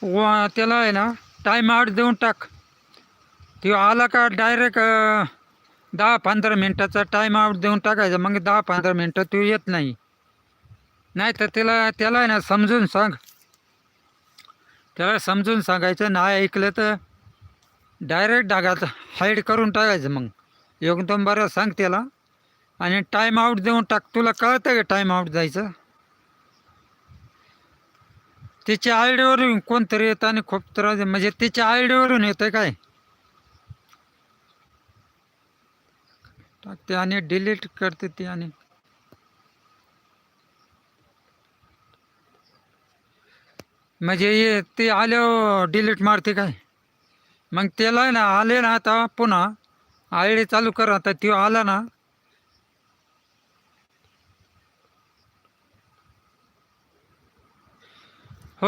त्याला आहे ना टाईम आउट देऊन टाक. तो आला का डायरेक्ट 10-15 मिनटाचा टाईम आउट देऊन टाकायचा. मग 10-15 मिनटं तो येत नाही. नाही तर त्याला आहे ना समजून सांग. त्याला समजून सांगायचं, नाही ऐकलं तर डायरेक्ट डागात हाईड करून टाकायचं. मग एकदम बरं सांग त्याला आणि टाईम आउट देऊन टाक. तुला कळतं का टाईम आउट जायचं? त्याच्या आयडीवरून कोणतरी येतं आणि खूप त्रास म्हणजे त्याच्या आयडीवरून येतं काय टाकते आणि डिलीट करते ते. आणि म्हणजे ते आल्यावर डिलीट मारते काय? मग त्याला आहे ना आले ना आता पुन्हा आय डी चालू कर. आता तो आला ना